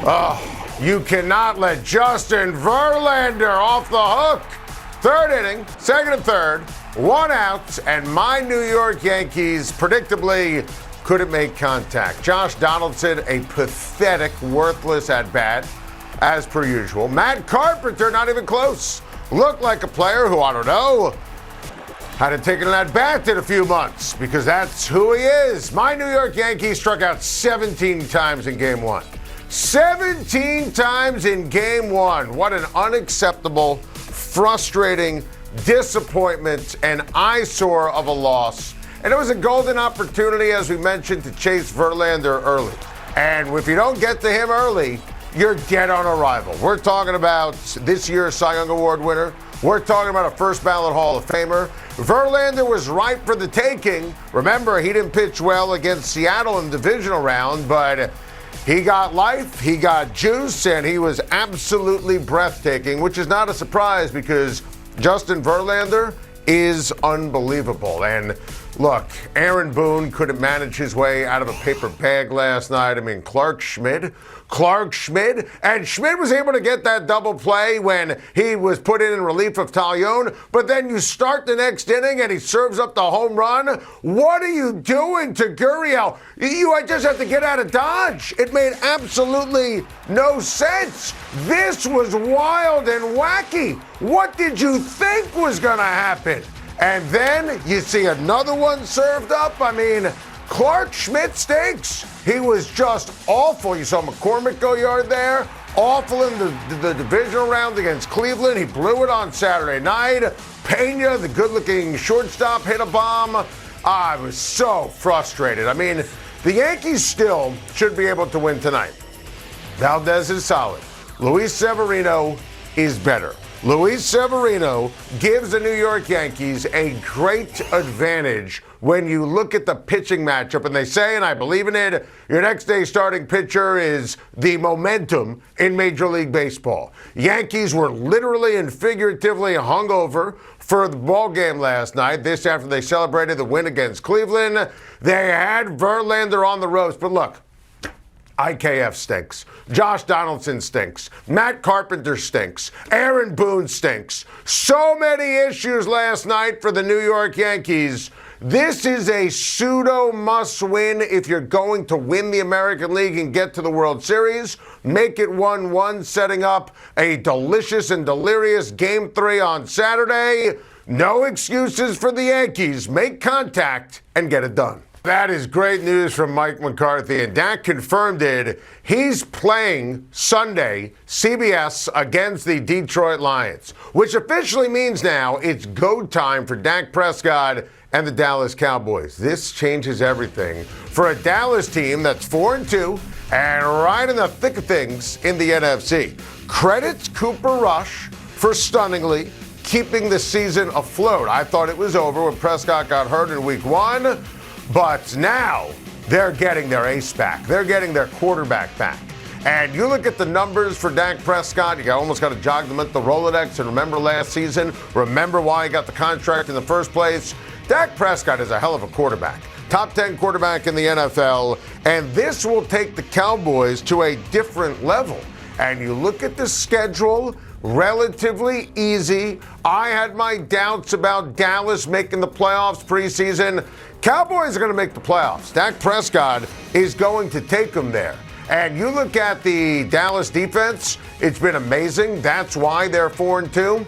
Oh, you cannot let Justin Verlander off the hook. Third inning, second and third, one out, and my New York Yankees predictably couldn't make contact. Josh Donaldson, a pathetic, worthless at-bat, as per usual. Matt Carpenter, not even close. Looked like a player who, I don't know, hadn't taken an at-bat in a few months, because that's who he is. My New York Yankees struck out 17 times in Game 1. 17 times in Game 1. What an unacceptable, frustrating disappointment and eyesore of a loss. And it was a golden opportunity, as we mentioned, to chase Verlander early. And if you don't get to him early, you're dead on arrival. We're talking about this year's Cy Young Award winner. We're talking about a first ballot Hall of Famer. Verlander was ripe for the taking. Remember, he didn't pitch well against Seattle in the divisional round, but he got life, he got juice, and he was absolutely breathtaking, which is not a surprise because Justin Verlander is unbelievable. And look, Aaron Boone couldn't manage his way out of a paper bag last night. I mean, Clark Schmidt, and Schmidt was able to get that double play when he was put in relief of Taillon, but then you start the next inning and he serves up the home run. What are you doing to Gurriel? You just have to get out of Dodge. It made absolutely no sense. This was wild and wacky. What did you think was going to happen? And then you see another one served up. I mean, Clark Schmidt stinks. He was just awful. You saw McCormick go yard there. Awful in the divisional round against Cleveland. He blew it on Saturday night. Pena, the good-looking shortstop, hit a bomb. I was so frustrated. I mean, the Yankees still should be able to win tonight. Valdez is solid. Luis Severino is better. Luis Severino gives the New York Yankees a great advantage when you look at the pitching matchup. And they say, and I believe in it, your next day starting pitcher is the momentum in Major League Baseball. Yankees were literally and figuratively hungover for the ball game last night. This after they celebrated the win against Cleveland. They had Verlander on the ropes. But look, IKF stinks. Josh Donaldson stinks. Matt Carpenter stinks. Aaron Boone stinks. So many issues last night for the New York Yankees. This is a pseudo must-win if you're going to win the American League and get to the World Series. Make it 1-1, setting up a delicious and delirious Game 3 on Saturday. No excuses for the Yankees. Make contact and get it done. That is great news from Mike McCarthy, and Dak confirmed it. He's playing Sunday, CBS, against the Detroit Lions, which officially means now it's go time for Dak Prescott and the Dallas Cowboys. This changes everything for a Dallas team that's 4-2 and right in the thick of things in the NFC. Credits Cooper Rush for stunningly keeping the season afloat. I thought it was over when Prescott got hurt in week 1. But now they're getting their ace back. They're getting their quarterback back. And you look at the numbers for Dak Prescott, you almost got to jog them at the Rolodex and remember last season, remember why he got the contract in the first place. Dak Prescott is a hell of a quarterback. Top 10 quarterback in the NFL, and this will take the Cowboys to a different level. And you look at the schedule, relatively easy. I had my doubts about Dallas making the playoffs preseason. Cowboys are going to make the playoffs. Dak Prescott is going to take them there. And you look at the Dallas defense, it's been amazing. That's why they're 4-2.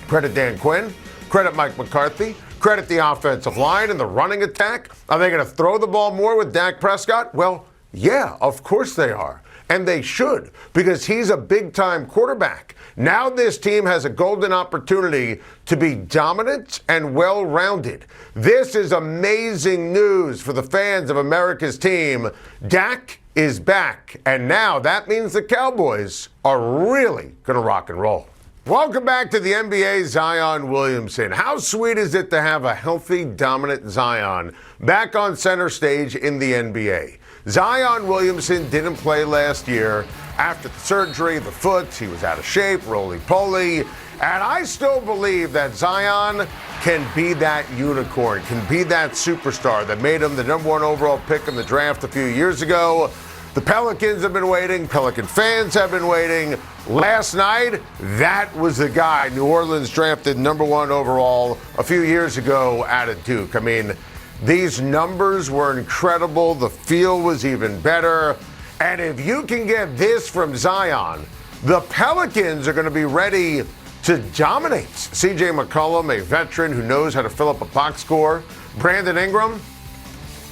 Credit Dan Quinn. Credit Mike McCarthy. Credit the offensive line and the running attack. Are they going to throw the ball more with Dak Prescott? Well, yeah, of course they are. And they should, because he's a big-time quarterback. Now this team has a golden opportunity to be dominant and well-rounded. This is amazing news for the fans of America's team. Dak is back, and now that means the Cowboys are really going to rock and roll. Welcome back to the NBA, Zion Williamson. How sweet is it to have a healthy, dominant Zion back on center stage in the NBA? Zion Williamson didn't play last year after the surgery, the foot. He was out of shape, roly-poly. And I still believe that Zion can be that unicorn, can be that superstar that made him the #1 overall pick in the draft a few years ago. The Pelicans have been waiting. Pelican fans have been waiting. Last night, that was the guy New Orleans drafted number 1 overall a few years ago out of Duke. I mean, these numbers were incredible. The feel was even better. And if you can get this from Zion, the Pelicans are going to be ready to dominate. C.J. McCollum, a veteran who knows how to fill up a box score. Brandon Ingram,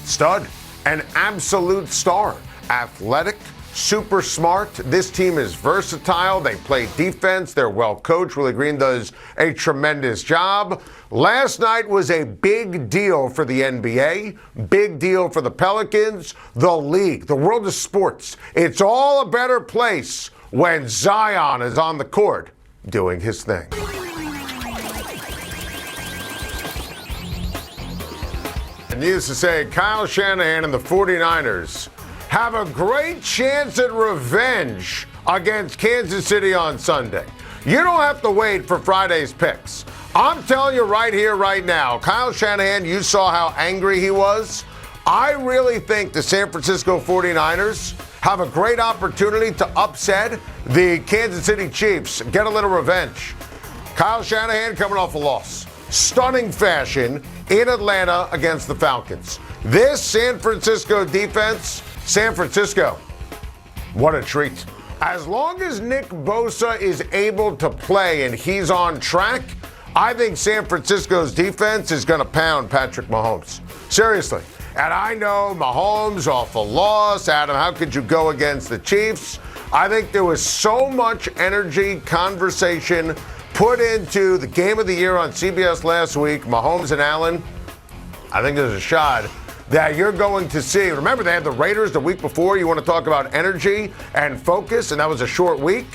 stud, an absolute star. Athletic, super smart. This team is versatile. They play defense. They're well coached. Willie Green does a tremendous job. Last night was a big deal for the NBA, big deal for the Pelicans, the league, the world of sports. It's all a better place when Zion is on the court doing his thing. Needless to say, Kyle Shanahan and the 49ers have a great chance at revenge against Kansas City on Sunday. You don't have to wait for Friday's picks. I'm telling you right here, right now, Kyle Shanahan, you saw how angry he was. I really think the San Francisco 49ers have a great opportunity to upset the Kansas City Chiefs, get a little revenge. Kyle Shanahan coming off a loss. Stunning fashion in Atlanta against the Falcons. This San Francisco defense, San Francisco, what a treat. As long as Nick Bosa is able to play and he's on track, I think San Francisco's defense is going to pound Patrick Mahomes. Seriously. And I know Mahomes off a loss. Adam, how could you go against the Chiefs? I think there was so much energy, conversation put into the game of the year on CBS last week, Mahomes and Allen. I think there's a shot that you're going to see. Remember, they had the Raiders the week before. You want to talk about energy and focus, and that was a short week.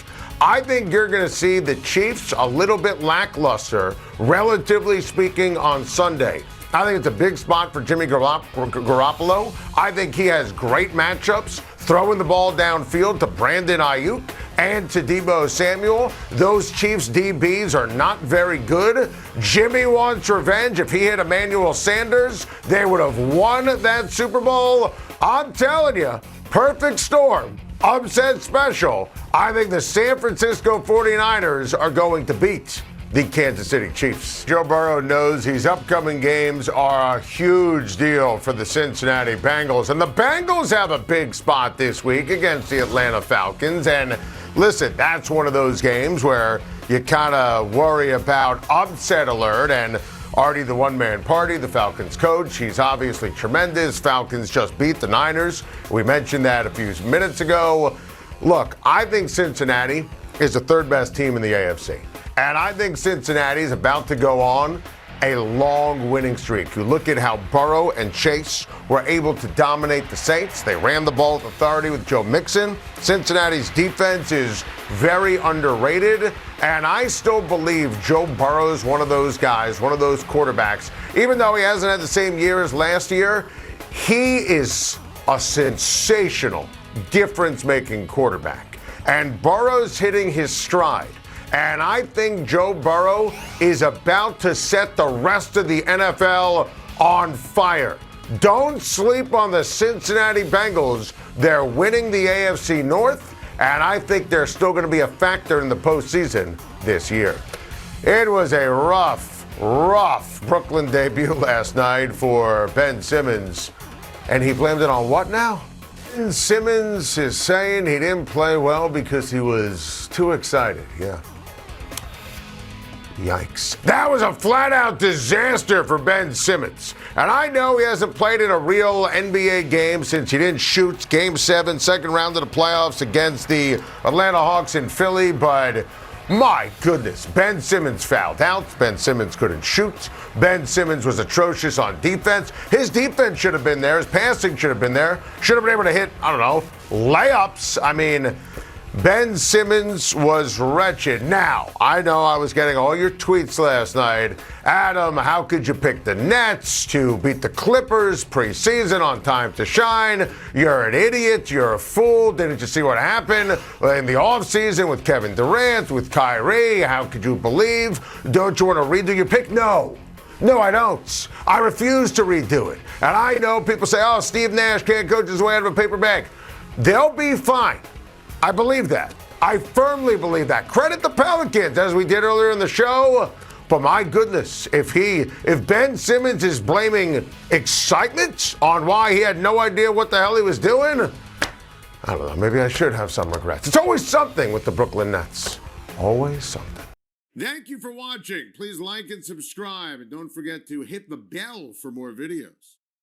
I think you're going to see the Chiefs a little bit lackluster, relatively speaking, on Sunday. I think it's a big spot for Jimmy Garoppolo. I think he has great matchups, throwing the ball downfield to Brandon Ayuk and to Deebo Samuel. Those Chiefs DBs are not very good. Jimmy wants revenge. If he hit Emmanuel Sanders, they would have won that Super Bowl. I'm telling you, perfect storm. Upset special. I think the San Francisco 49ers are going to beat the Kansas City Chiefs. Joe Burrow knows these upcoming games are a huge deal for the Cincinnati Bengals. And the Bengals have a big spot this week against the Atlanta Falcons. And listen, that's one of those games where you kind of worry about upset alert. And already the one-man party, the Falcons coach, he's obviously tremendous. Falcons just beat the Niners. We mentioned that a few minutes ago. Look, I think Cincinnati is the third best team in the AFC. And I think Cincinnati is about to go on a long winning streak. You look at how Burrow and Chase were able to dominate the Saints. They ran the ball with authority with Joe Mixon. Cincinnati's defense is very underrated. And I still believe Joe Burrow is one of those guys, one of those quarterbacks. Even though he hasn't had the same year as last year, he is a sensational difference-making quarterback. And Burrow's hitting his stride. And I think Joe Burrow is about to set the rest of the NFL on fire. Don't sleep on the Cincinnati Bengals. They're winning the AFC North, and I think they're still going to be a factor in the postseason this year. It was a rough Brooklyn debut last night for Ben Simmons. And he blamed it on what now? Ben Simmons is saying he didn't play well because he was too excited. Yeah. Yikes. That was a flat-out disaster for Ben Simmons. And I know he hasn't played in a real NBA game since he didn't shoot Game 7, second round of the playoffs against the Atlanta Hawks in Philly, but my goodness, Ben Simmons fouled out. Ben Simmons couldn't shoot. Ben Simmons was atrocious on defense. His defense should have been there. His passing should have been there. Should have been able to hit, layups. I mean, Ben Simmons was wretched. Now, I know I was getting all your tweets last night. Adam, how could you pick the Nets to beat the Clippers preseason on time to shine? You're an idiot. You're a fool. Didn't you see what happened in the offseason with Kevin Durant, with Kyrie? How could you believe? Don't you want to redo your pick? No, I don't. I refuse to redo it. And I know people say, Steve Nash can't coach his way out of a paper bag. They'll be fine. I believe that. I firmly believe that. Credit the Pelicans, as we did earlier in the show. But my goodness, if Ben Simmons is blaming excitement on why he had no idea what the hell he was doing, I don't know, maybe I should have some regrets. It's always something with the Brooklyn Nets. Always something. Thank you for watching. Please like and subscribe. And don't forget to hit the bell for more videos.